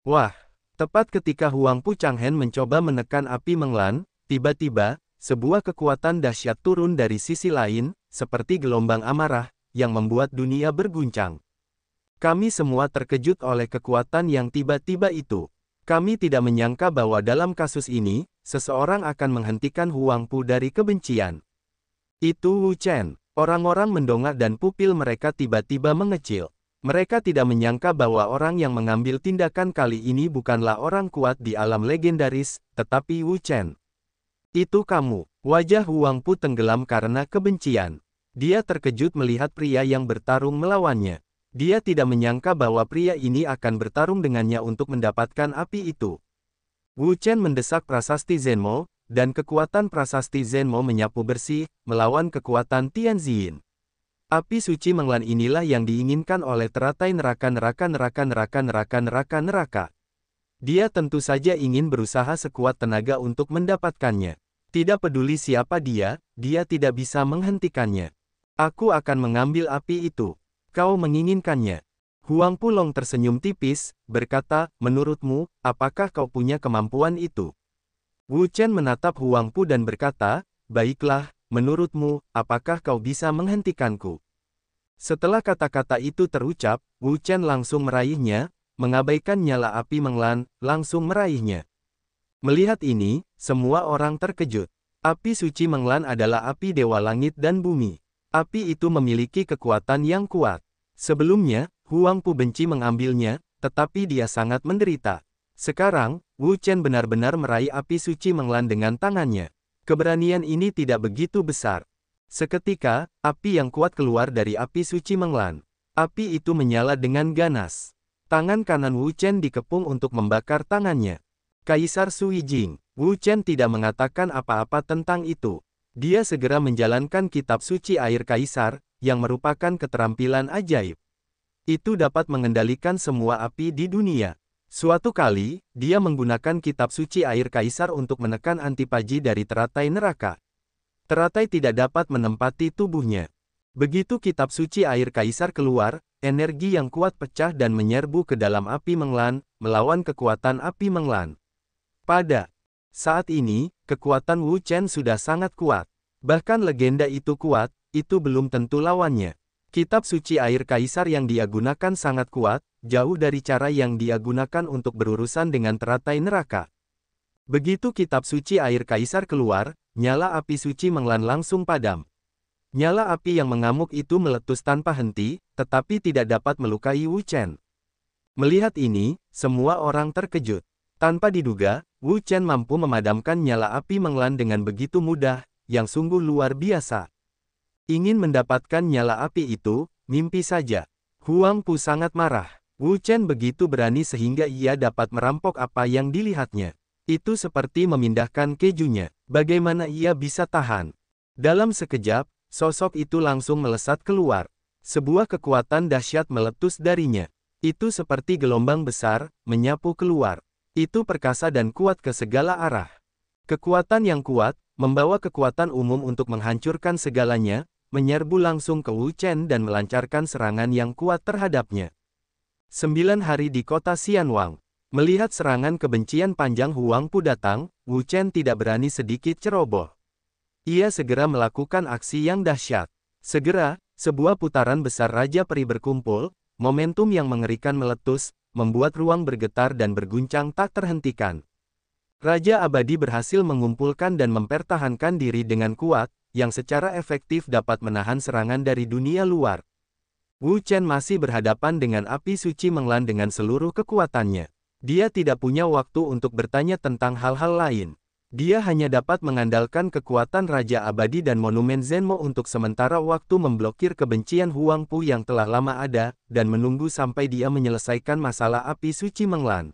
Wah, tepat ketika Huang Pu Changhen mencoba menekan api Menglan, tiba-tiba, sebuah kekuatan dahsyat turun dari sisi lain, seperti gelombang amarah, yang membuat dunia berguncang. Kami semua terkejut oleh kekuatan yang tiba-tiba itu. Kami tidak menyangka bahwa dalam kasus ini, seseorang akan menghentikan Huang Pu dari kebencian. Itu Wu Chen. Orang-orang mendongak dan pupil mereka tiba-tiba mengecil. Mereka tidak menyangka bahwa orang yang mengambil tindakan kali ini bukanlah orang kuat di alam legendaris, tetapi Wu Chen. Itu kamu. Wajah Huang Pu tenggelam karena kebencian. Dia terkejut melihat pria yang bertarung melawannya. Dia tidak menyangka bahwa pria ini akan bertarung dengannya untuk mendapatkan api itu. Wu Chen mendesak prasasti Zhenmo, dan kekuatan prasasti Zhenmo menyapu bersih, melawan kekuatan Tianziyin. Api suci Menglan inilah yang diinginkan oleh teratai neraka. Dia tentu saja ingin berusaha sekuat tenaga untuk mendapatkannya. Tidak peduli siapa dia tidak bisa menghentikannya. Aku akan mengambil api itu. Kau menginginkannya. Huang Pulong tersenyum tipis, berkata, menurutmu, apakah kau punya kemampuan itu? Wu Chen menatap Huang Pu dan berkata, baiklah, menurutmu, apakah kau bisa menghentikanku? Setelah kata-kata itu terucap, Wu Chen langsung meraihnya, mengabaikan nyala api Menglan, langsung meraihnya. Melihat ini, semua orang terkejut. Api suci Menglan adalah api dewa langit dan bumi. Api itu memiliki kekuatan yang kuat. Sebelumnya, Huang Pu benci mengambilnya, tetapi dia sangat menderita. Sekarang, Wu Chen benar-benar meraih api suci Menglan dengan tangannya. Keberanian ini tidak begitu besar. Seketika, api yang kuat keluar dari api suci Menglan. Api itu menyala dengan ganas. Tangan kanan Wu Chen dikepung untuk membakar tangannya. Kaisar Sui Jing. Wu Chen tidak mengatakan apa-apa tentang itu. Dia segera menjalankan kitab suci air kaisar, yang merupakan keterampilan ajaib. Itu dapat mengendalikan semua api di dunia. Suatu kali, dia menggunakan kitab suci air kaisar untuk menekan antipaji dari teratai neraka. Teratai tidak dapat menempati tubuhnya. Begitu kitab suci air kaisar keluar, energi yang kuat pecah dan menyerbu ke dalam api Menglan, melawan kekuatan api Menglan. Pada saat ini, kekuatan Wu Chen sudah sangat kuat. Bahkan legenda itu kuat, itu belum tentu lawannya. Kitab suci air kaisar yang dia gunakan sangat kuat, jauh dari cara yang dia gunakan untuk berurusan dengan teratai neraka. Begitu kitab suci air kaisar keluar, nyala api suci Menglan langsung padam. Nyala api yang mengamuk itu meletus tanpa henti, tetapi tidak dapat melukai Wu Chen. Melihat ini, semua orang terkejut. Tanpa diduga, Wu Chen mampu memadamkan nyala api Menglan dengan begitu mudah, yang sungguh luar biasa. Ingin mendapatkan nyala api itu, mimpi saja. Huang Pu sangat marah. Wu Chen begitu berani sehingga ia dapat merampok apa yang dilihatnya. Itu seperti memindahkan kejunya. Bagaimana ia bisa tahan? Dalam sekejap, sosok itu langsung melesat keluar. Sebuah kekuatan dahsyat meletus darinya. Itu seperti gelombang besar, menyapu keluar. Itu perkasa dan kuat ke segala arah. Kekuatan yang kuat, membawa kekuatan umum untuk menghancurkan segalanya, menyerbu langsung ke Wu Chen dan melancarkan serangan yang kuat terhadapnya. 9 hari di kota Xianwang. Melihat serangan kebencian panjang Huang Pu datang, Wu Chen tidak berani sedikit ceroboh. Ia segera melakukan aksi yang dahsyat. Segera, sebuah putaran besar Raja Peri berkumpul, momentum yang mengerikan meletus, membuat ruang bergetar dan berguncang tak terhentikan. Raja Abadi berhasil mengumpulkan dan mempertahankan diri dengan kuat, yang secara efektif dapat menahan serangan dari dunia luar. Wu Chen masih berhadapan dengan api suci Menglan dengan seluruh kekuatannya. Dia tidak punya waktu untuk bertanya tentang hal-hal lain. Dia hanya dapat mengandalkan kekuatan Raja Abadi dan Monumen Zhenmo untuk sementara waktu memblokir kebencian Huang Pu yang telah lama ada, dan menunggu sampai dia menyelesaikan masalah api suci Menglan.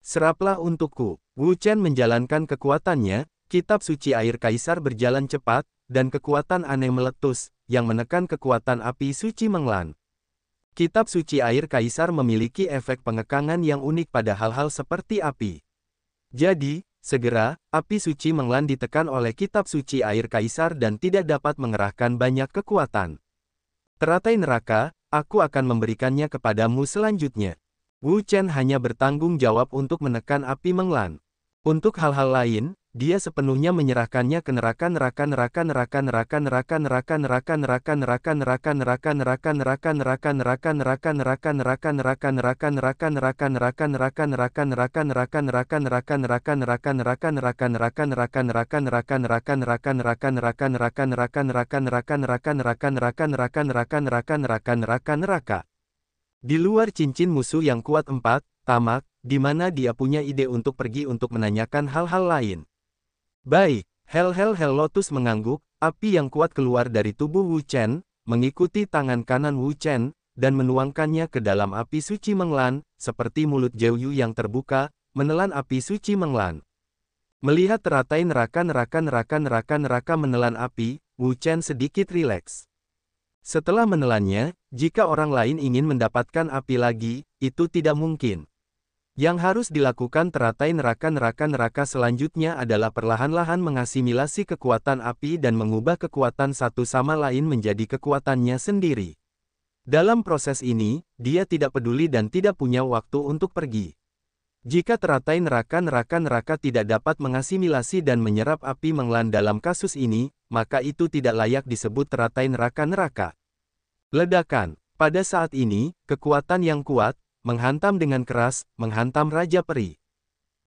Seraplah untukku. Wu Chen menjalankan kekuatannya, kitab suci air kaisar berjalan cepat, dan kekuatan aneh meletus, yang menekan kekuatan api suci Menglan. Kitab suci air kaisar memiliki efek pengekangan yang unik pada hal-hal seperti api. Jadi, segera, api suci Menglan ditekan oleh kitab suci air kaisar dan tidak dapat mengerahkan banyak kekuatan. Teratai neraka, aku akan memberikannya kepadamu selanjutnya. Wu Chen hanya bertanggung jawab untuk menekan api Menglan. Untuk hal-hal lain, dia sepenuhnya menyerahkannya ke neraka. Di luar cincin musuh yang kuat 4, tamak, di mana dia punya ide untuk pergi untuk menanyakan hal-hal lain. Baik, Hell Lotus mengangguk, api yang kuat keluar dari tubuh Wu Chen, mengikuti tangan kanan Wu Chen, dan menuangkannya ke dalam api suci Menglan, seperti mulut Jiu yang terbuka, menelan api suci Menglan. Melihat teratai neraka menelan api, Wu Chen sedikit rileks. Setelah menelannya, jika orang lain ingin mendapatkan api lagi, itu tidak mungkin. Yang harus dilakukan teratai neraka selanjutnya adalah perlahan-lahan mengasimilasi kekuatan api dan mengubah kekuatan satu sama lain menjadi kekuatannya sendiri. Dalam proses ini, dia tidak peduli dan tidak punya waktu untuk pergi. Jika teratai neraka tidak dapat mengasimilasi dan menyerap api Menglan dalam kasus ini, maka itu tidak layak disebut teratai neraka. Ledakan. Pada saat ini, kekuatan yang kuat, menghantam dengan keras, menghantam Raja Peri.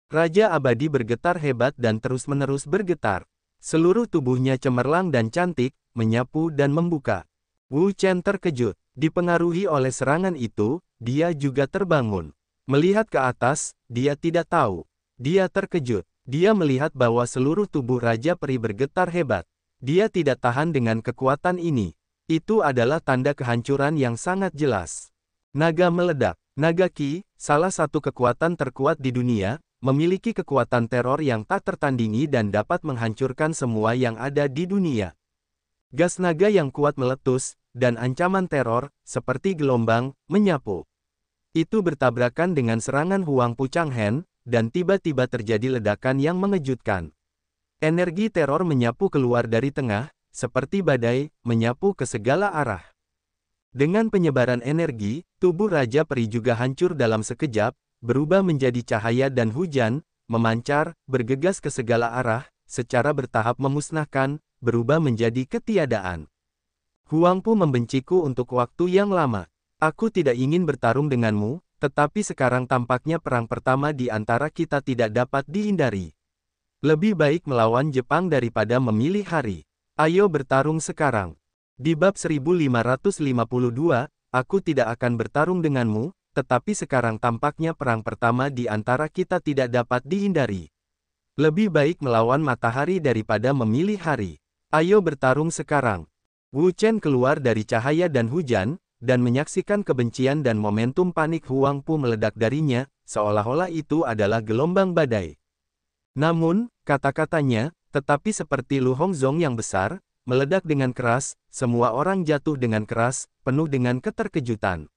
Raja Abadi bergetar hebat dan terus-menerus bergetar. Seluruh tubuhnya cemerlang dan cantik, menyapu dan membuka. Wu Chen terkejut. Dipengaruhi oleh serangan itu, dia juga terbangun. Melihat ke atas, dia tidak tahu. Dia terkejut. Dia melihat bahwa seluruh tubuh Raja Peri bergetar hebat. Dia tidak tahan dengan kekuatan ini. Itu adalah tanda kehancuran yang sangat jelas. Naga meledak. Naga Qi, salah satu kekuatan terkuat di dunia, memiliki kekuatan teror yang tak tertandingi dan dapat menghancurkan semua yang ada di dunia. Gas naga yang kuat meletus, dan ancaman teror, seperti gelombang, menyapu. Itu bertabrakan dengan serangan Huang Pu Changhen, dan tiba-tiba terjadi ledakan yang mengejutkan. Energi teror menyapu keluar dari tengah, seperti badai, menyapu ke segala arah. Dengan penyebaran energi, tubuh Raja Peri juga hancur dalam sekejap, berubah menjadi cahaya dan hujan, memancar, bergegas ke segala arah, secara bertahap memusnahkan, berubah menjadi ketiadaan. Huang Pu membenciku untuk waktu yang lama. Aku tidak ingin bertarung denganmu, tetapi sekarang tampaknya perang pertama di antara kita tidak dapat dihindari. Lebih baik melawan Jepang daripada memilih hari. Ayo bertarung sekarang. Di bab 1552, aku tidak akan bertarung denganmu, tetapi sekarang tampaknya perang pertama di antara kita tidak dapat dihindari. Lebih baik melawan matahari daripada memilih hari. Ayo bertarung sekarang. Wu Chen keluar dari cahaya dan hujan, dan menyaksikan kebencian dan momentum panik Huang Pu meledak darinya, seolah-olah itu adalah gelombang badai. Namun, kata-katanya, tetapi seperti Lu Hongzong yang besar, meledak dengan keras, semua orang jatuh dengan keras, penuh dengan keterkejutan.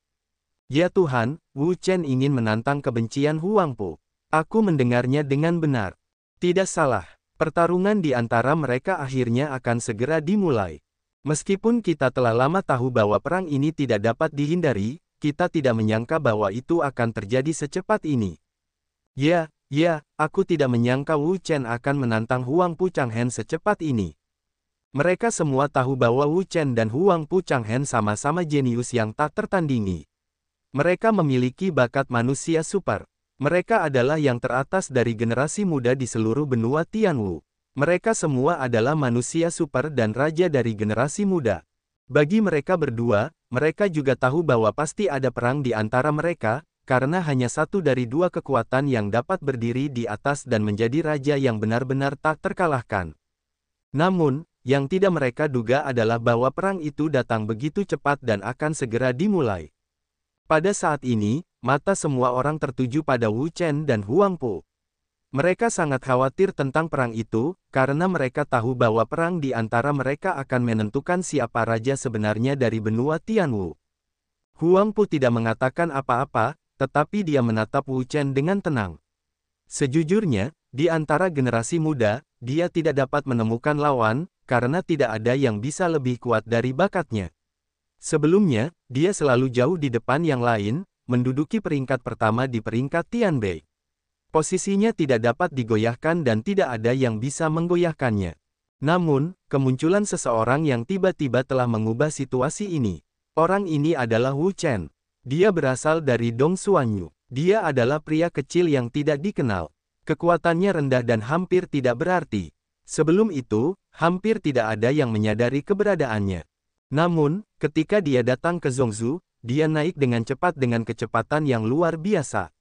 Ya Tuhan, Wu Chen ingin menantang kebencian Huang Pu. Aku mendengarnya dengan benar. Tidak salah, pertarungan di antara mereka akhirnya akan segera dimulai. Meskipun kita telah lama tahu bahwa perang ini tidak dapat dihindari, kita tidak menyangka bahwa itu akan terjadi secepat ini. Ya, aku tidak menyangka Wu Chen akan menantang Huang Pu Changhen secepat ini. Mereka semua tahu bahwa Wu Chen dan Huang Pu Changhen sama-sama jenius yang tak tertandingi. Mereka memiliki bakat manusia super. Mereka adalah yang teratas dari generasi muda di seluruh benua Tianwu. Mereka semua adalah manusia super dan raja dari generasi muda. Bagi mereka berdua, mereka juga tahu bahwa pasti ada perang di antara mereka, karena hanya satu dari dua kekuatan yang dapat berdiri di atas dan menjadi raja yang benar-benar tak terkalahkan. Namun, yang tidak mereka duga adalah bahwa perang itu datang begitu cepat dan akan segera dimulai. Pada saat ini, mata semua orang tertuju pada Wu Chen dan Huang Pu. Mereka sangat khawatir tentang perang itu, karena mereka tahu bahwa perang di antara mereka akan menentukan siapa raja sebenarnya dari benua Tianwu. Huang Pu tidak mengatakan apa-apa, tetapi dia menatap Wu Chen dengan tenang. Sejujurnya, di antara generasi muda, dia tidak dapat menemukan lawan, karena tidak ada yang bisa lebih kuat dari bakatnya. Sebelumnya, dia selalu jauh di depan yang lain, menduduki peringkat pertama di peringkat Tianbei. Posisinya tidak dapat digoyahkan dan tidak ada yang bisa menggoyahkannya. Namun, kemunculan seseorang yang tiba-tiba telah mengubah situasi ini. Orang ini adalah Wu Chen. Dia berasal dari Dong Xuanyu. Dia adalah pria kecil yang tidak dikenal. Kekuatannya rendah dan hampir tidak berarti. Sebelum itu, hampir tidak ada yang menyadari keberadaannya. Namun, ketika dia datang ke Zhongzhou, dia naik dengan cepat dengan kecepatan yang luar biasa.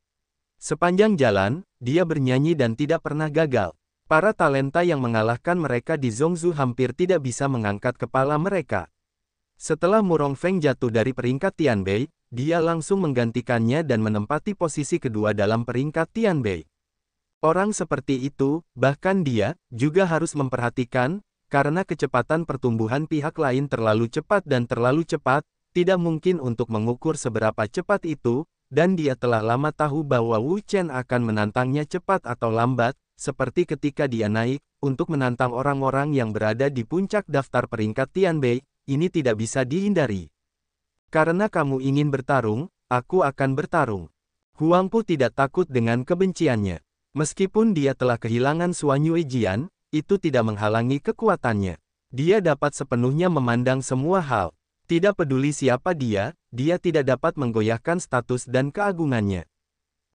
Sepanjang jalan, dia bernyanyi dan tidak pernah gagal. Para talenta yang mengalahkan mereka di Zhongzhou hampir tidak bisa mengangkat kepala mereka. Setelah Murong Feng jatuh dari peringkat Tianbei, dia langsung menggantikannya dan menempati posisi kedua dalam peringkat Tianbei. Orang seperti itu, bahkan dia, juga harus memperhatikan, karena kecepatan pertumbuhan pihak lain terlalu cepat dan terlalu cepat, tidak mungkin untuk mengukur seberapa cepat itu, dan dia telah lama tahu bahwa Wu Chen akan menantangnya cepat atau lambat, seperti ketika dia naik, untuk menantang orang-orang yang berada di puncak daftar peringkat Tianbei, ini tidak bisa dihindari. Karena kamu ingin bertarung, aku akan bertarung. Huang Pu tidak takut dengan kebenciannya. Meskipun dia telah kehilangan Xuan Yuejian, itu tidak menghalangi kekuatannya. Dia dapat sepenuhnya memandang semua hal. Tidak peduli siapa dia tidak dapat menggoyahkan status dan keagungannya.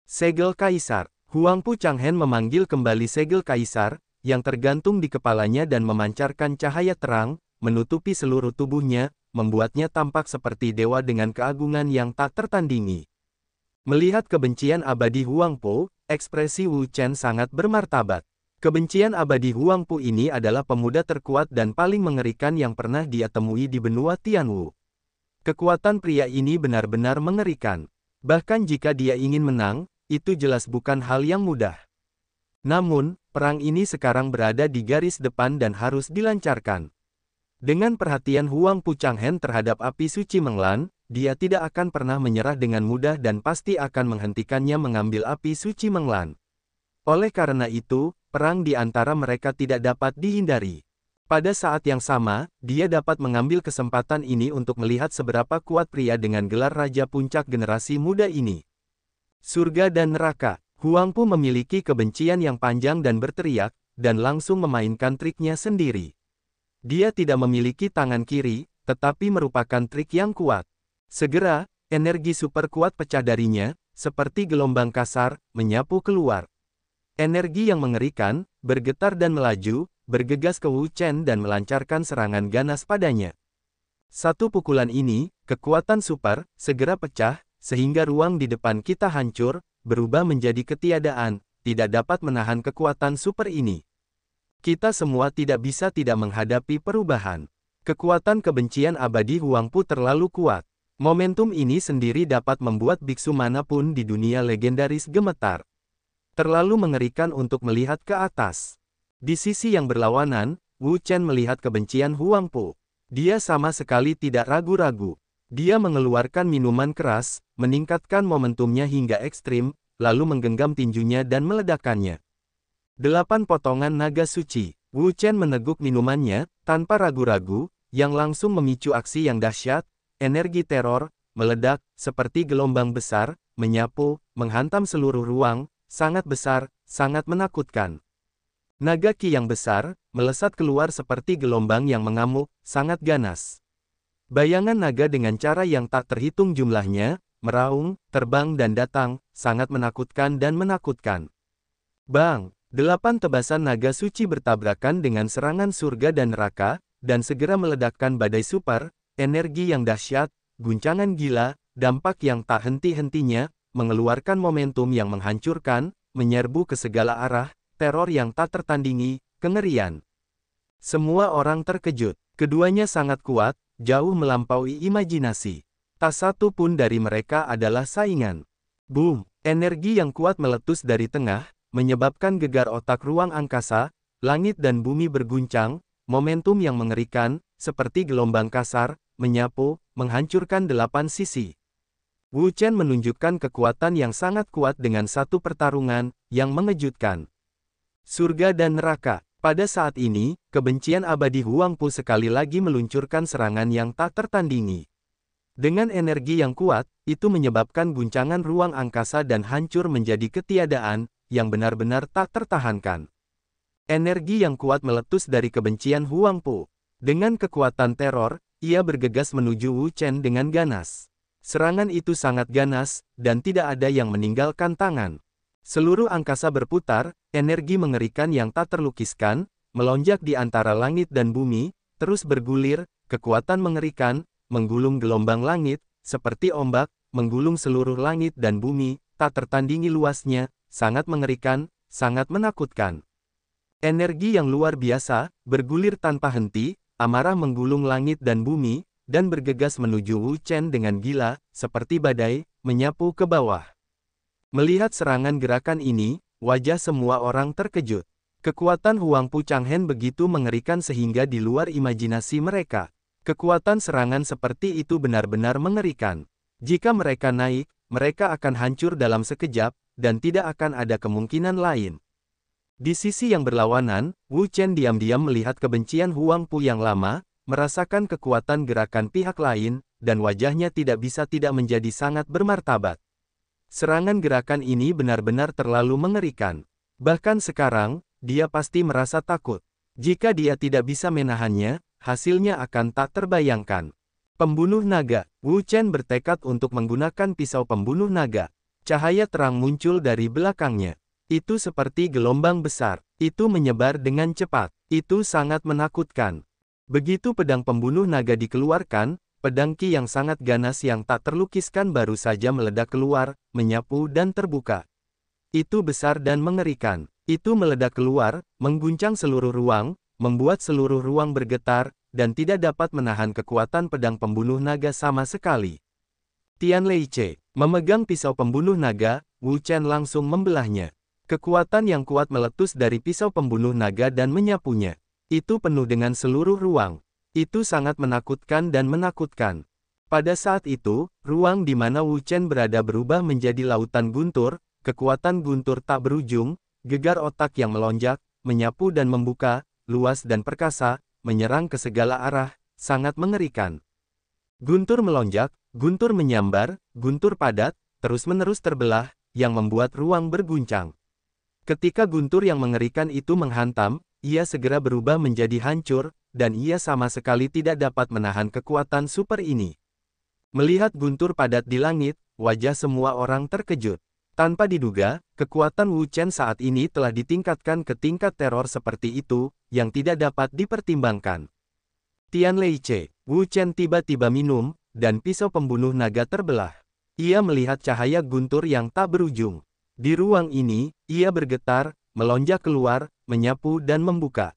Segel Kaisar. Huang Pu Changhen memanggil kembali segel Kaisar, yang tergantung di kepalanya dan memancarkan cahaya terang, menutupi seluruh tubuhnya, membuatnya tampak seperti dewa dengan keagungan yang tak tertandingi. Melihat kebencian abadi Huang Pu, ekspresi Wu Chen sangat bermartabat. Kebencian abadi Huang Pu ini adalah pemuda terkuat dan paling mengerikan yang pernah dia temui di benua Tianwu. Kekuatan pria ini benar-benar mengerikan. Bahkan jika dia ingin menang, itu jelas bukan hal yang mudah. Namun, perang ini sekarang berada di garis depan dan harus dilancarkan. Dengan perhatian Huang Pu Changhen terhadap api suci Menglan, dia tidak akan pernah menyerah dengan mudah dan pasti akan menghentikannya mengambil api suci Menglan. Oleh karena itu, perang di antara mereka tidak dapat dihindari. Pada saat yang sama, dia dapat mengambil kesempatan ini untuk melihat seberapa kuat pria dengan gelar Raja Puncak generasi muda ini. Surga dan neraka. Huang Pu memiliki kebencian yang panjang dan berteriak, dan langsung memainkan triknya sendiri. Dia tidak memiliki tangan kiri, tetapi merupakan trik yang kuat. Segera, energi super kuat pecah darinya, seperti gelombang kasar, menyapu keluar. Energi yang mengerikan, bergetar dan melaju, bergegas ke Wu Chen dan melancarkan serangan ganas padanya. Satu pukulan ini, kekuatan super, segera pecah, sehingga ruang di depan kita hancur, berubah menjadi ketiadaan, tidak dapat menahan kekuatan super ini. Kita semua tidak bisa tidak menghadapi perubahan. Kekuatan kebencian abadi Huang Pu terlalu kuat. Momentum ini sendiri dapat membuat biksu manapun di dunia legendaris gemetar. Terlalu mengerikan untuk melihat ke atas. Di sisi yang berlawanan, Wu Chen melihat kebencian Huang Pu. Dia sama sekali tidak ragu-ragu. Dia mengeluarkan minuman keras, meningkatkan momentumnya hingga ekstrim, lalu menggenggam tinjunya dan meledakkannya. 8 potongan naga suci. Wu Chen meneguk minumannya, tanpa ragu-ragu, yang langsung memicu aksi yang dahsyat, energi teror, meledak, seperti gelombang besar, menyapu, menghantam seluruh ruang, sangat besar, sangat menakutkan. Naga Qi yang besar, melesat keluar seperti gelombang yang mengamuk, sangat ganas. Bayangan naga dengan cara yang tak terhitung jumlahnya, meraung, terbang dan datang, sangat menakutkan dan menakutkan. Bang! 8 tebasan naga suci bertabrakan dengan serangan surga dan neraka, dan segera meledakkan badai super, energi yang dahsyat, guncangan gila, dampak yang tak henti-hentinya, mengeluarkan momentum yang menghancurkan, menyerbu ke segala arah, teror yang tak tertandingi, kengerian. Semua orang terkejut. Keduanya sangat kuat, jauh melampaui imajinasi. Tak satu pun dari mereka adalah saingan. Boom! Energi yang kuat meletus dari tengah, menyebabkan gegar otak ruang angkasa, langit dan bumi berguncang, momentum yang mengerikan, seperti gelombang kasar, menyapu, menghancurkan 8 sisi. Wu Chen menunjukkan kekuatan yang sangat kuat dengan satu pertarungan, yang mengejutkan. Surga dan neraka. Pada saat ini, kebencian abadi Huang Pu sekali lagi meluncurkan serangan yang tak tertandingi. Dengan energi yang kuat, itu menyebabkan guncangan ruang angkasa dan hancur menjadi ketiadaan, yang benar-benar tak tertahankan. Energi yang kuat meletus dari kebencian Huang Pu. Dengan kekuatan teror, ia bergegas menuju Wu Chen dengan ganas. Serangan itu sangat ganas, dan tidak ada yang meninggalkan tangan. Seluruh angkasa berputar, energi mengerikan yang tak terlukiskan, melonjak di antara langit dan bumi, terus bergulir, kekuatan mengerikan, menggulung gelombang langit, seperti ombak, menggulung seluruh langit dan bumi, tak tertandingi luasnya, sangat mengerikan, sangat menakutkan. Energi yang luar biasa, bergulir tanpa henti, amarah menggulung langit dan bumi, dan bergegas menuju Wu Chen dengan gila, seperti badai, menyapu ke bawah. Melihat serangan gerakan ini, wajah semua orang terkejut. Kekuatan Huang Pu Changhen begitu mengerikan sehingga di luar imajinasi mereka. Kekuatan serangan seperti itu benar-benar mengerikan. Jika mereka naik, mereka akan hancur dalam sekejap, dan tidak akan ada kemungkinan lain. Di sisi yang berlawanan, Wu Chen diam-diam melihat kebencian Huang Pu yang lama, merasakan kekuatan gerakan pihak lain, dan wajahnya tidak bisa tidak menjadi sangat bermartabat. Serangan gerakan ini benar-benar terlalu mengerikan. Bahkan sekarang, dia pasti merasa takut. Jika dia tidak bisa menahannya, hasilnya akan tak terbayangkan. Pembunuh naga, Wu Chen bertekad untuk menggunakan pisau pembunuh naga. Cahaya terang muncul dari belakangnya. Itu seperti gelombang besar. Itu menyebar dengan cepat. Itu sangat menakutkan. Begitu pedang pembunuh naga dikeluarkan, pedang Qi yang sangat ganas yang tak terlukiskan baru saja meledak keluar, menyapu dan terbuka. Itu besar dan mengerikan. Itu meledak keluar, mengguncang seluruh ruang, membuat seluruh ruang bergetar, dan tidak dapat menahan kekuatan pedang pembunuh naga sama sekali. Tian Leice, memegang pisau pembunuh naga, Wu Chen langsung membelahnya. Kekuatan yang kuat meletus dari pisau pembunuh naga dan menyapunya. Itu penuh dengan seluruh ruang. Itu sangat menakutkan dan menakutkan. Pada saat itu, ruang di mana Wu Chen berada berubah menjadi lautan guntur, kekuatan guntur tak berujung, gegar otak yang melonjak, menyapu dan membuka, luas dan perkasa, menyerang ke segala arah, sangat mengerikan. Guntur melonjak, guntur menyambar, guntur padat, terus-menerus terbelah, yang membuat ruang berguncang. Ketika guntur yang mengerikan itu menghantam, ia segera berubah menjadi hancur, dan ia sama sekali tidak dapat menahan kekuatan super ini. Melihat guntur padat di langit, wajah semua orang terkejut. Tanpa diduga, kekuatan Wu Chen saat ini telah ditingkatkan ke tingkat teror seperti itu, yang tidak dapat dipertimbangkan. Tian Leice, Wu Chen tiba-tiba minum, dan pisau pembunuh naga terbelah. Ia melihat cahaya guntur yang tak berujung. Di ruang ini, ia bergetar, melonjak keluar, menyapu dan membuka.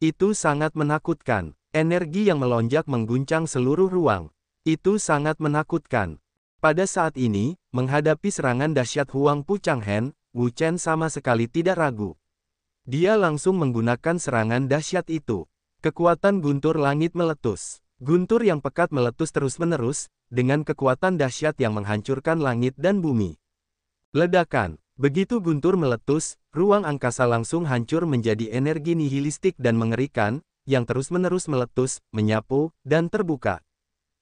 Itu sangat menakutkan. Energi yang melonjak mengguncang seluruh ruang. Itu sangat menakutkan. Pada saat ini, menghadapi serangan dahsyat Huang Pu Changhen, Wu Chen sama sekali tidak ragu. Dia langsung menggunakan serangan dahsyat itu. Kekuatan guntur langit meletus. Guntur yang pekat meletus terus-menerus, dengan kekuatan dahsyat yang menghancurkan langit dan bumi. Ledakan. Begitu guntur meletus, ruang angkasa langsung hancur menjadi energi nihilistik dan mengerikan, yang terus-menerus meletus, menyapu, dan terbuka.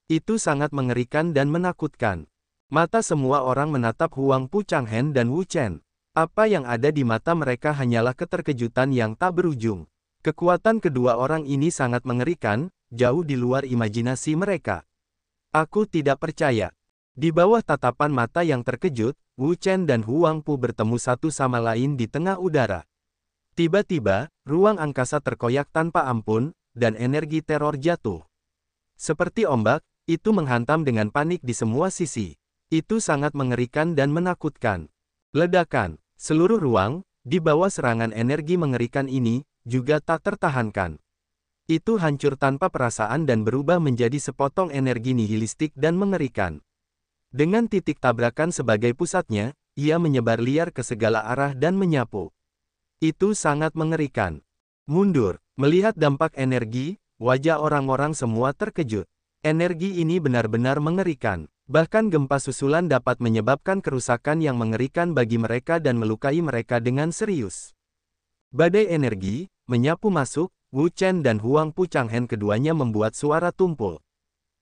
Itu sangat mengerikan dan menakutkan. Mata semua orang menatap Huang Pu Changhen dan Wu Chen. Apa yang ada di mata mereka hanyalah keterkejutan yang tak berujung. Kekuatan kedua orang ini sangat mengerikan, jauh di luar imajinasi mereka. Aku tidak percaya. Di bawah tatapan mata yang terkejut, Wu Chen dan Huang Pu bertemu satu sama lain di tengah udara. Tiba-tiba, ruang angkasa terkoyak tanpa ampun, dan energi teror jatuh. Seperti ombak, itu menghantam dengan panik di semua sisi. Itu sangat mengerikan dan menakutkan. Ledakan. Seluruh ruang, di bawah serangan energi mengerikan ini, juga tak tertahankan. Itu hancur tanpa perasaan dan berubah menjadi sepotong energi nihilistik dan mengerikan. Dengan titik tabrakan sebagai pusatnya, ia menyebar liar ke segala arah dan menyapu. Itu sangat mengerikan. Mundur. Melihat dampak energi, wajah orang-orang semua terkejut. Energi ini benar-benar mengerikan. Bahkan gempa susulan dapat menyebabkan kerusakan yang mengerikan bagi mereka dan melukai mereka dengan serius. Badai energi, menyapu masuk, Wu Chen dan Huang Pu Changhen keduanya membuat suara tumpul.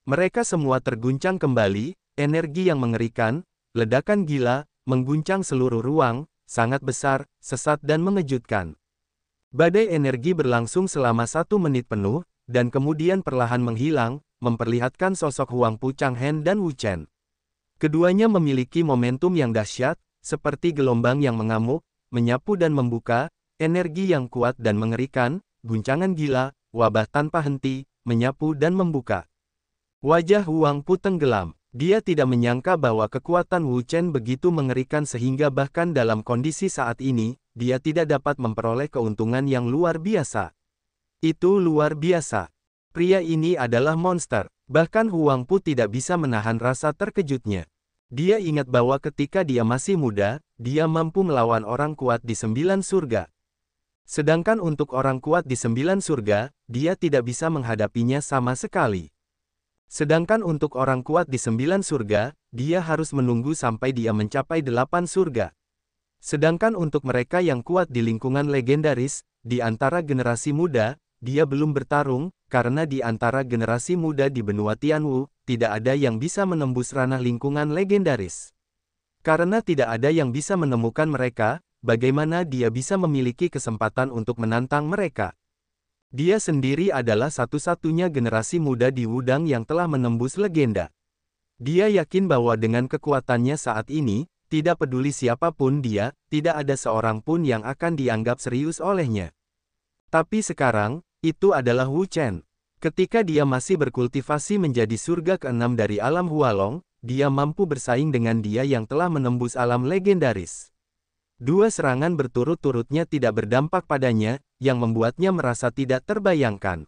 Mereka semua terguncang kembali, energi yang mengerikan, ledakan gila, mengguncang seluruh ruang, sangat besar, sesat dan mengejutkan. Badai energi berlangsung selama 1 menit penuh, dan kemudian perlahan menghilang, memperlihatkan sosok Huang Pu Changhen dan Wu Chen. Keduanya memiliki momentum yang dahsyat, seperti gelombang yang mengamuk, menyapu dan membuka, energi yang kuat dan mengerikan, guncangan gila, wabah tanpa henti, menyapu dan membuka. Wajah Huang Pu tenggelam. Dia tidak menyangka bahwa kekuatan Wu Chen begitu mengerikan sehingga bahkan dalam kondisi saat ini, dia tidak dapat memperoleh keuntungan yang luar biasa. Itu luar biasa. Pria ini adalah monster. Bahkan Huang Pu tidak bisa menahan rasa terkejutnya. Dia ingat bahwa ketika dia masih muda, dia mampu melawan orang kuat di 9 surga. Sedangkan untuk orang kuat di 9 surga, dia tidak bisa menghadapinya sama sekali. Sedangkan untuk orang kuat di 9 surga, dia harus menunggu sampai dia mencapai 8 surga. Sedangkan untuk mereka yang kuat di lingkungan legendaris, di antara generasi muda, dia belum bertarung, karena di antara generasi muda di benua Tianwu, tidak ada yang bisa menembus ranah lingkungan legendaris. Karena tidak ada yang bisa menemukan mereka, bagaimana dia bisa memiliki kesempatan untuk menantang mereka? Dia sendiri adalah satu-satunya generasi muda di Wudang yang telah menembus legenda. Dia yakin bahwa dengan kekuatannya saat ini, tidak peduli siapapun dia, tidak ada seorang pun yang akan dianggap serius olehnya. Tapi sekarang, itu adalah Wu Chen. Ketika dia masih berkultivasi menjadi surga ke-6 dari alam Hualong, dia mampu bersaing dengan dia yang telah menembus alam legendaris. 2 serangan berturut-turutnya tidak berdampak padanya, yang membuatnya merasa tidak terbayangkan.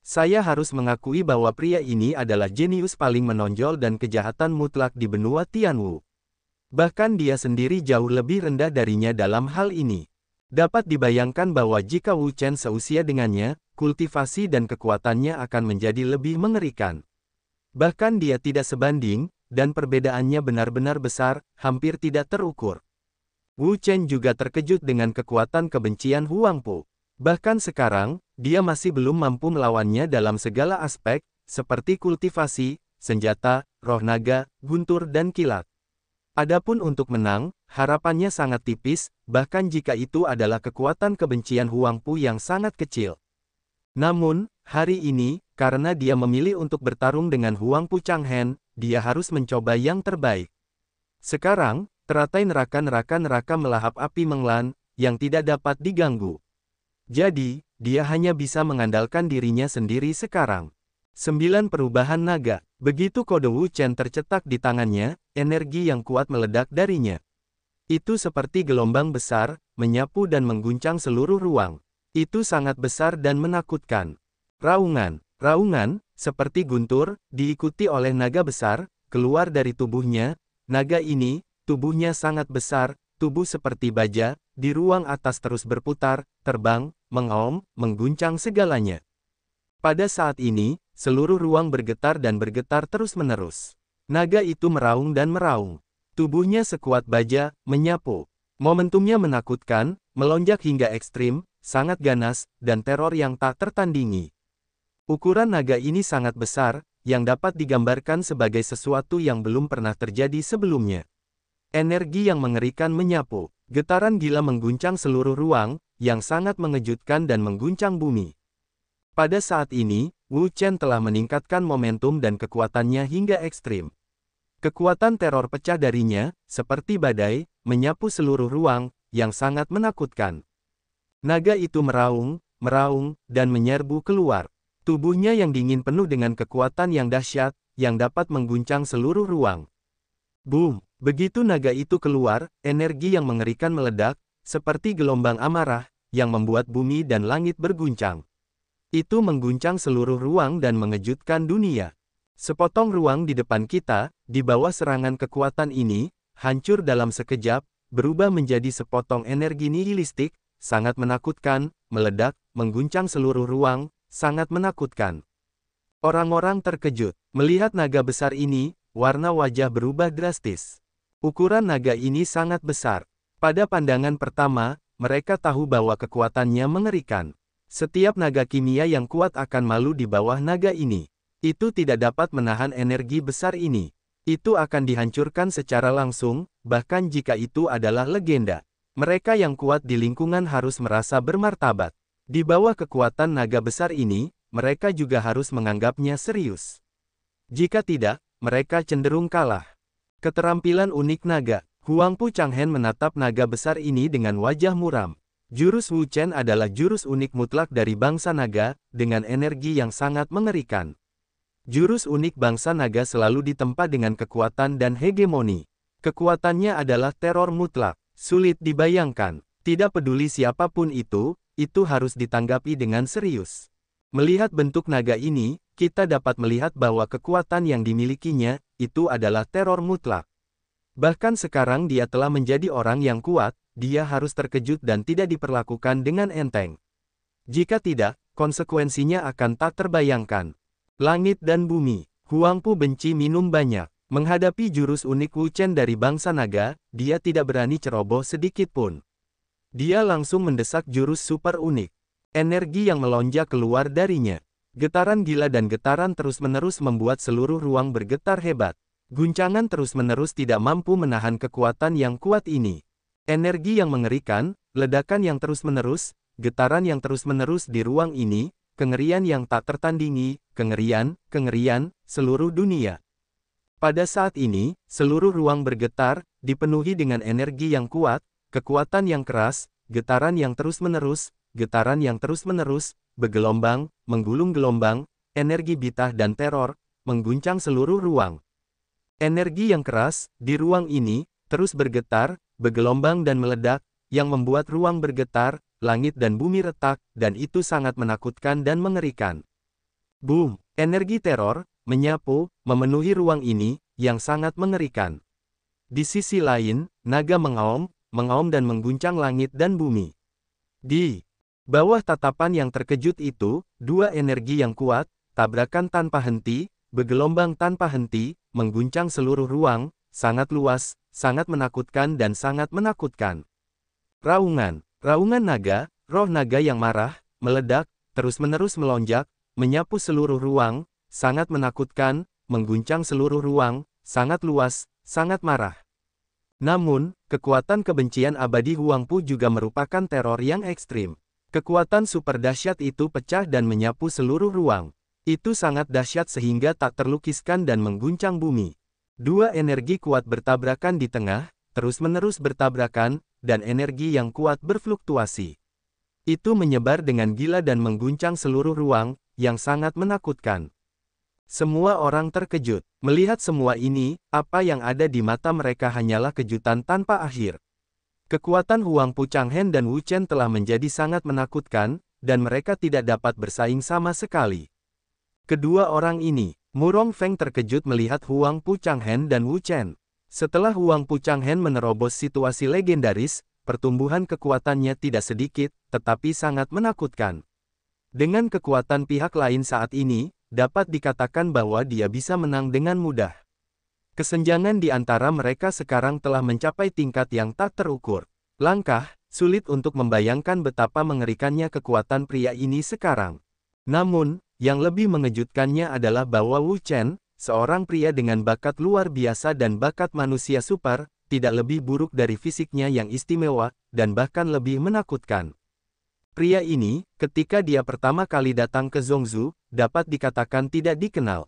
Saya harus mengakui bahwa pria ini adalah jenius paling menonjol dan kejahatan mutlak di benua Tianwu. Bahkan dia sendiri jauh lebih rendah darinya dalam hal ini. Dapat dibayangkan bahwa jika Wu Chen seusia dengannya, kultivasi dan kekuatannya akan menjadi lebih mengerikan. Bahkan dia tidak sebanding, dan perbedaannya benar-benar besar, hampir tidak terukur. Wu Chen juga terkejut dengan kekuatan kebencian Huang Pu. Bahkan sekarang, dia masih belum mampu melawannya dalam segala aspek, seperti kultivasi, senjata, roh naga, guntur dan kilat. Adapun untuk menang, harapannya sangat tipis, bahkan jika itu adalah kekuatan kebencian Huang Pu yang sangat kecil. Namun, hari ini, karena dia memilih untuk bertarung dengan Huang Pu Changhen, dia harus mencoba yang terbaik. Sekarang, teratai neraka melahap api Menglan, yang tidak dapat diganggu. Jadi, dia hanya bisa mengandalkan dirinya sendiri sekarang. 9 perubahan naga. Begitu kode Wu Chen tercetak di tangannya, energi yang kuat meledak darinya. Itu seperti gelombang besar, menyapu dan mengguncang seluruh ruang. Itu sangat besar dan menakutkan. Raungan, seperti guntur, diikuti oleh naga besar, keluar dari tubuhnya. Naga ini, tubuhnya sangat besar, tubuh seperti baja, di ruang atas terus berputar, terbang, mengaum, mengguncang segalanya. Pada saat ini, seluruh ruang bergetar dan bergetar terus-menerus. Naga itu meraung dan meraung. Tubuhnya sekuat baja, menyapu. Momentumnya menakutkan, melonjak hingga ekstrim, sangat ganas, dan teror yang tak tertandingi. Ukuran naga ini sangat besar, yang dapat digambarkan sebagai sesuatu yang belum pernah terjadi sebelumnya. Energi yang mengerikan menyapu, getaran gila mengguncang seluruh ruang, yang sangat mengejutkan dan mengguncang bumi. Pada saat ini, Wu Chen telah meningkatkan momentum dan kekuatannya hingga ekstrim. Kekuatan teror pecah darinya, seperti badai, menyapu seluruh ruang, yang sangat menakutkan. Naga itu meraung, dan menyerbu keluar. Tubuhnya yang dingin penuh dengan kekuatan yang dahsyat, yang dapat mengguncang seluruh ruang. Boom! Begitu naga itu keluar, energi yang mengerikan meledak, seperti gelombang amarah, yang membuat bumi dan langit berguncang. Itu mengguncang seluruh ruang dan mengejutkan dunia. Sepotong ruang di depan kita, di bawah serangan kekuatan ini, hancur dalam sekejap, berubah menjadi sepotong energi nihilistik, sangat menakutkan, meledak, mengguncang seluruh ruang, sangat menakutkan. Orang-orang terkejut. Melihat naga besar ini, warna wajah berubah drastis. Ukuran naga ini sangat besar. Pada pandangan pertama, mereka tahu bahwa kekuatannya mengerikan. Setiap naga kimia yang kuat akan malu di bawah naga ini. Itu tidak dapat menahan energi besar ini. Itu akan dihancurkan secara langsung, bahkan jika itu adalah legenda. Mereka yang kuat di lingkungan harus merasa bermartabat. Di bawah kekuatan naga besar ini, mereka juga harus menganggapnya serius. Jika tidak, mereka cenderung kalah. Keterampilan unik naga. Huangpu Changhen menatap naga besar ini dengan wajah muram. Jurus Wu Chen adalah jurus unik mutlak dari bangsa naga, dengan energi yang sangat mengerikan. Jurus unik bangsa naga selalu ditempa dengan kekuatan dan hegemoni. Kekuatannya adalah teror mutlak. Sulit dibayangkan. Tidak peduli siapapun itu harus ditanggapi dengan serius. Melihat bentuk naga ini, kita dapat melihat bahwa kekuatan yang dimilikinya, itu adalah teror mutlak. Bahkan sekarang dia telah menjadi orang yang kuat, dia harus terkejut dan tidak diperlakukan dengan enteng. Jika tidak, konsekuensinya akan tak terbayangkan. Langit dan bumi. Huangpu benci minum banyak. Menghadapi jurus unik Wu Chen dari bangsa naga, dia tidak berani ceroboh sedikit pun. Dia langsung mendesak jurus super unik. Energi yang melonjak keluar darinya. Getaran gila dan getaran terus-menerus membuat seluruh ruang bergetar hebat. Guncangan terus-menerus tidak mampu menahan kekuatan yang kuat ini. Energi yang mengerikan, ledakan yang terus-menerus, getaran yang terus-menerus di ruang ini, kengerian yang tak tertandingi, kengerian, seluruh dunia. Pada saat ini, seluruh ruang bergetar, dipenuhi dengan energi yang kuat, kekuatan yang keras, getaran yang terus-menerus, bergelombang, menggulung gelombang, energi bitah dan teror, mengguncang seluruh ruang. Energi yang keras, di ruang ini, terus bergetar, bergelombang dan meledak, yang membuat ruang bergetar, langit dan bumi retak, dan itu sangat menakutkan dan mengerikan. Boom! Energi teror, menyapu, memenuhi ruang ini, yang sangat mengerikan. Di sisi lain, naga mengaum dan mengguncang langit dan bumi. Di bawah tatapan yang terkejut itu, dua energi yang kuat, tabrakan tanpa henti, bergelombang tanpa henti, mengguncang seluruh ruang, sangat luas, sangat menakutkan dan sangat menakutkan. Raungan naga, roh naga yang marah, meledak, terus-menerus melonjak, menyapu seluruh ruang, sangat menakutkan, mengguncang seluruh ruang, sangat luas, sangat marah. Namun, kekuatan kebencian abadi Huangpu juga merupakan teror yang ekstrim. Kekuatan super dahsyat itu pecah dan menyapu seluruh ruang. Itu sangat dahsyat sehingga tak terlukiskan dan mengguncang bumi. Dua energi kuat bertabrakan di tengah, terus-menerus bertabrakan, dan energi yang kuat berfluktuasi. Itu menyebar dengan gila dan mengguncang seluruh ruang, yang sangat menakutkan. Semua orang terkejut. Melihat semua ini, apa yang ada di mata mereka hanyalah kejutan tanpa akhir. Kekuatan Huangpu Changhen dan Wu Chen telah menjadi sangat menakutkan, dan mereka tidak dapat bersaing sama sekali. Kedua orang ini, Murong Feng terkejut melihat Huangpu Changhen dan Wu Chen. Setelah Huangpu Changhen menerobos situasi legendaris, pertumbuhan kekuatannya tidak sedikit, tetapi sangat menakutkan. Dengan kekuatan pihak lain saat ini, dapat dikatakan bahwa dia bisa menang dengan mudah. Kesenjangan di antara mereka sekarang telah mencapai tingkat yang tak terukur. Sulit untuk membayangkan betapa mengerikannya kekuatan pria ini sekarang. Namun, yang lebih mengejutkannya adalah bahwa Wu Chen, seorang pria dengan bakat luar biasa dan bakat manusia super, tidak lebih buruk dari fisiknya yang istimewa, dan bahkan lebih menakutkan. Pria ini, ketika dia pertama kali datang ke Zhongzhou, dapat dikatakan tidak dikenal.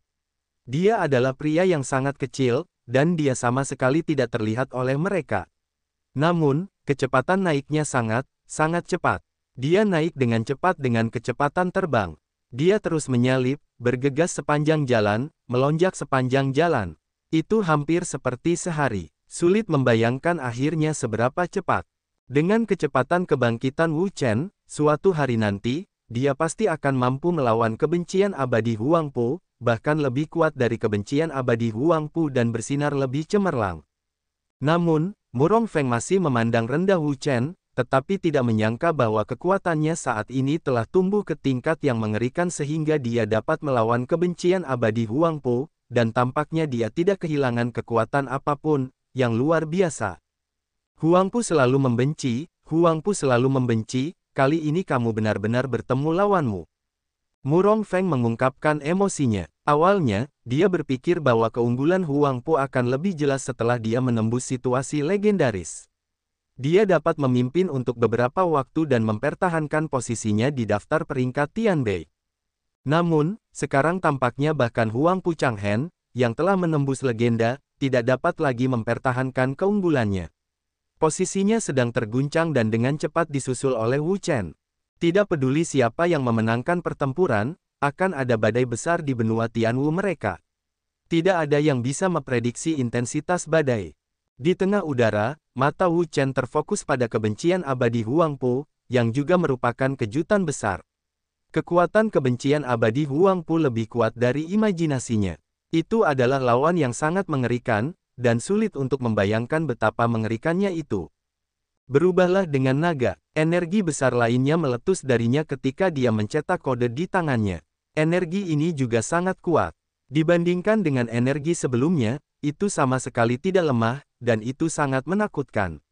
Dia adalah pria yang sangat kecil, dan dia sama sekali tidak terlihat oleh mereka. Namun, kecepatan naiknya sangat cepat. Dia naik dengan cepat dengan kecepatan terbang. Dia terus menyalip, bergegas sepanjang jalan, melonjak sepanjang jalan. Itu hampir seperti sehari. Sulit membayangkan akhirnya seberapa cepat. Dengan kecepatan kebangkitan Wu Chen, suatu hari nanti, dia pasti akan mampu melawan kebencian abadi Huangpu, bahkan lebih kuat dari kebencian abadi Huangpu dan bersinar lebih cemerlang. Namun, Murong Feng masih memandang rendah Wu Chen, tetapi tidak menyangka bahwa kekuatannya saat ini telah tumbuh ke tingkat yang mengerikan sehingga dia dapat melawan kebencian abadi Huangpu, dan tampaknya dia tidak kehilangan kekuatan apapun, yang luar biasa. Huangpu selalu membenci, kali ini kamu benar-benar bertemu lawanmu. Murong Feng mengungkapkan emosinya. Awalnya, dia berpikir bahwa keunggulan Huang Po akan lebih jelas setelah dia menembus situasi legendaris. Dia dapat memimpin untuk beberapa waktu dan mempertahankan posisinya di daftar peringkat Tianbei. Namun, sekarang tampaknya bahkan Huang Po Changhen, yang telah menembus legenda, tidak dapat lagi mempertahankan keunggulannya. Posisinya sedang terguncang dan dengan cepat disusul oleh Wu Chen. Tidak peduli siapa yang memenangkan pertempuran, akan ada badai besar di benua Tianwu mereka. Tidak ada yang bisa memprediksi intensitas badai. Di tengah udara, mata Wu Chen terfokus pada kebencian abadi Huang Po, yang juga merupakan kejutan besar. Kekuatan kebencian abadi Huang Po lebih kuat dari imajinasinya. Itu adalah lawan yang sangat mengerikan, dan sulit untuk membayangkan betapa mengerikannya itu. Berubahlah dengan naga, energi besar lainnya meletus darinya ketika dia mencetak kode di tangannya. Energi ini juga sangat kuat. Dibandingkan dengan energi sebelumnya, itu sama sekali tidak lemah, dan itu sangat menakutkan.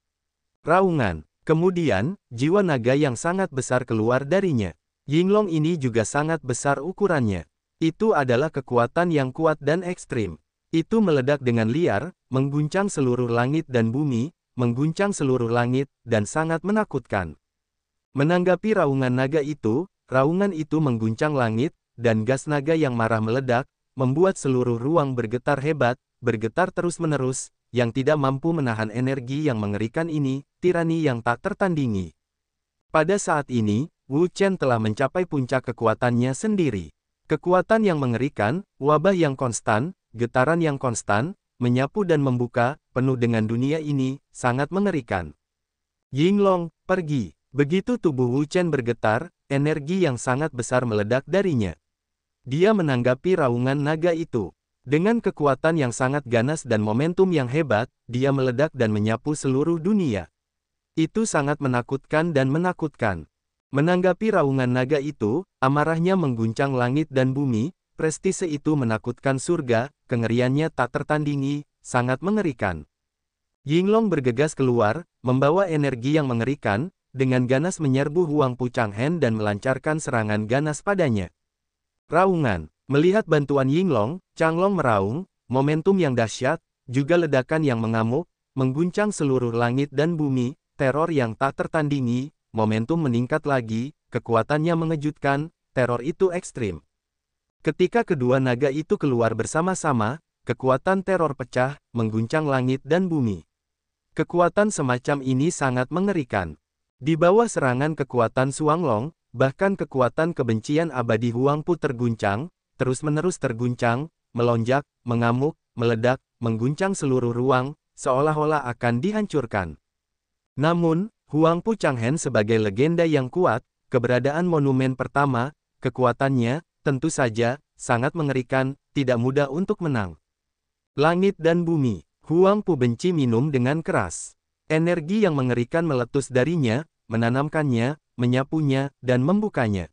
Raungan. Kemudian, jiwa naga yang sangat besar keluar darinya. Yinglong ini juga sangat besar ukurannya. Itu adalah kekuatan yang kuat dan ekstrim. Itu meledak dengan liar, mengguncang seluruh langit dan bumi, mengguncang seluruh langit, dan sangat menakutkan. Menanggapi raungan naga itu mengguncang langit, dan gas naga yang marah meledak, membuat seluruh ruang bergetar hebat, bergetar terus-menerus, yang tidak mampu menahan energi yang mengerikan ini, tirani yang tak tertandingi. Pada saat ini, Wu Chen telah mencapai puncak kekuatannya sendiri. Kekuatan yang mengerikan, wabah yang konstan, getaran yang konstan, menyapu dan membuka, penuh dengan dunia ini, sangat mengerikan. Yinglong, pergi. Begitu tubuh Wu Chen bergetar, energi yang sangat besar meledak darinya. Dia menanggapi raungan naga itu. Dengan kekuatan yang sangat ganas dan momentum yang hebat, dia meledak dan menyapu seluruh dunia. Itu sangat menakutkan dan menakutkan. Menanggapi raungan naga itu, amarahnya mengguncang langit dan bumi, prestise itu menakutkan surga, kengeriannya tak tertandingi, sangat mengerikan. Yinglong bergegas keluar, membawa energi yang mengerikan, dengan ganas menyerbu Huang Po Changhen dan melancarkan serangan ganas padanya. Raungan. Melihat bantuan Yinglong, Changlong meraung, momentum yang dahsyat, juga ledakan yang mengamuk, mengguncang seluruh langit dan bumi, teror yang tak tertandingi, momentum meningkat lagi, kekuatannya mengejutkan, teror itu ekstrim. Ketika kedua naga itu keluar bersama-sama, kekuatan teror pecah, mengguncang langit dan bumi. Kekuatan semacam ini sangat mengerikan. Di bawah serangan kekuatan Xuanglong, bahkan kekuatan kebencian abadi Huang Po terguncang, terus-menerus terguncang, melonjak, mengamuk, meledak, mengguncang seluruh ruang, seolah-olah akan dihancurkan. Namun, Huang Po Changhen sebagai legenda yang kuat, keberadaan monumen pertama, kekuatannya, tentu saja, sangat mengerikan, tidak mudah untuk menang. Langit dan bumi. Huang Po benci minum dengan keras. Energi yang mengerikan meletus darinya, menanamkannya, menyapunya, dan membukanya.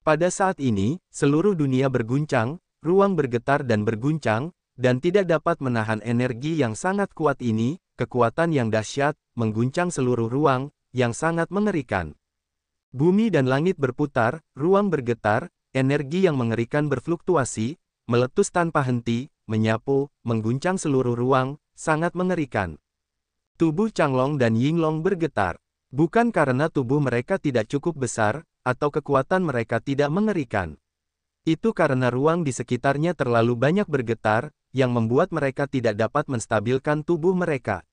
Pada saat ini, seluruh dunia berguncang, ruang bergetar dan berguncang, dan tidak dapat menahan energi yang sangat kuat ini, kekuatan yang dahsyat, mengguncang seluruh ruang, yang sangat mengerikan. Bumi dan langit berputar, ruang bergetar, energi yang mengerikan berfluktuasi, meletus tanpa henti, menyapu, mengguncang seluruh ruang, sangat mengerikan. Tubuh Changlong dan Yinglong bergetar. Bukan karena tubuh mereka tidak cukup besar, atau kekuatan mereka tidak mengerikan. Itu karena ruang di sekitarnya terlalu banyak bergetar, yang membuat mereka tidak dapat menstabilkan tubuh mereka.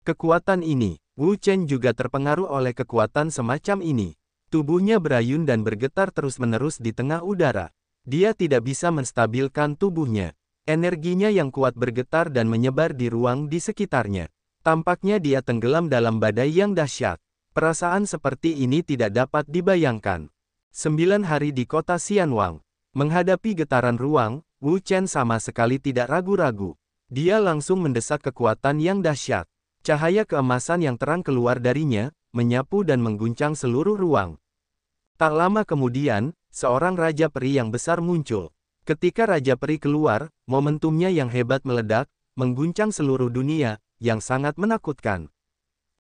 Kekuatan ini, Wu Chen juga terpengaruh oleh kekuatan semacam ini. Tubuhnya berayun dan bergetar terus-menerus di tengah udara. Dia tidak bisa menstabilkan tubuhnya. Energinya yang kuat bergetar dan menyebar di ruang di sekitarnya. Tampaknya dia tenggelam dalam badai yang dahsyat. Perasaan seperti ini tidak dapat dibayangkan. 9 hari di kota Xianwang. Menghadapi getaran ruang, Wu Chen sama sekali tidak ragu-ragu. Dia langsung mendesak kekuatan yang dahsyat. Cahaya keemasan yang terang keluar darinya, menyapu dan mengguncang seluruh ruang. Tak lama kemudian, seorang Raja Peri yang besar muncul. Ketika Raja Peri keluar, momentumnya yang hebat meledak, mengguncang seluruh dunia, yang sangat menakutkan.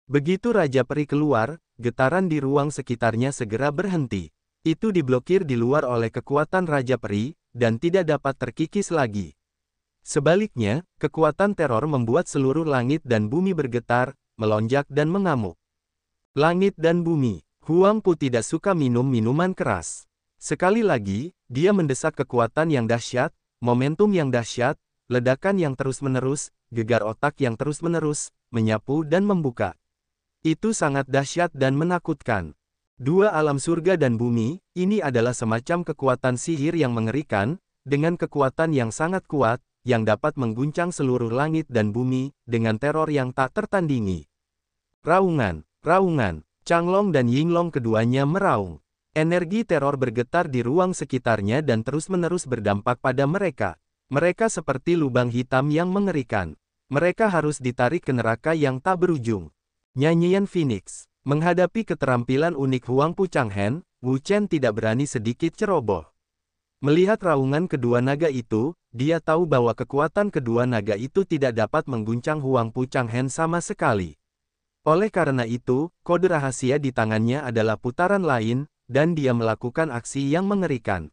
Begitu Raja Peri keluar, getaran di ruang sekitarnya segera berhenti. Itu diblokir di luar oleh kekuatan Raja Peri, dan tidak dapat terkikis lagi. Sebaliknya, kekuatan teror membuat seluruh langit dan bumi bergetar, melonjak dan mengamuk. Langit dan bumi. Huang Pu tidak suka minum minuman keras. Sekali lagi, dia mendesak kekuatan yang dahsyat, momentum yang dahsyat, ledakan yang terus-menerus, gegar otak yang terus-menerus, menyapu dan membuka. Itu sangat dahsyat dan menakutkan. Dua alam surga dan bumi, ini adalah semacam kekuatan sihir yang mengerikan, dengan kekuatan yang sangat kuat, yang dapat mengguncang seluruh langit dan bumi, dengan teror yang tak tertandingi. Raungan. Raungan, Changlong dan Yinglong keduanya meraung. Energi teror bergetar di ruang sekitarnya dan terus-menerus berdampak pada mereka. Mereka seperti lubang hitam yang mengerikan. Mereka harus ditarik ke neraka yang tak berujung. Nyanyian Phoenix. Menghadapi keterampilan unik Huang Pu Changhen, Wu Chen tidak berani sedikit ceroboh. Melihat raungan kedua naga itu, dia tahu bahwa kekuatan kedua naga itu tidak dapat mengguncang Huang Pu Changhen sama sekali. Oleh karena itu, kode rahasia di tangannya adalah putaran lain, dan dia melakukan aksi yang mengerikan.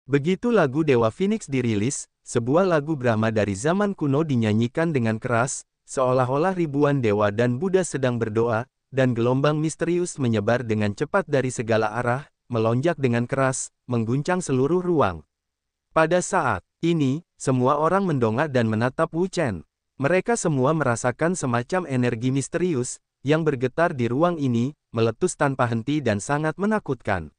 Begitu lagu Dewa Phoenix dirilis, sebuah lagu Brahma dari zaman kuno dinyanyikan dengan keras, seolah-olah ribuan dewa dan Buddha sedang berdoa, dan gelombang misterius menyebar dengan cepat dari segala arah, melonjak dengan keras, mengguncang seluruh ruang. Pada saat ini, semua orang mendongak dan menatap Wu Chen. Mereka semua merasakan semacam energi misterius, yang bergetar di ruang ini, meletus tanpa henti dan sangat menakutkan.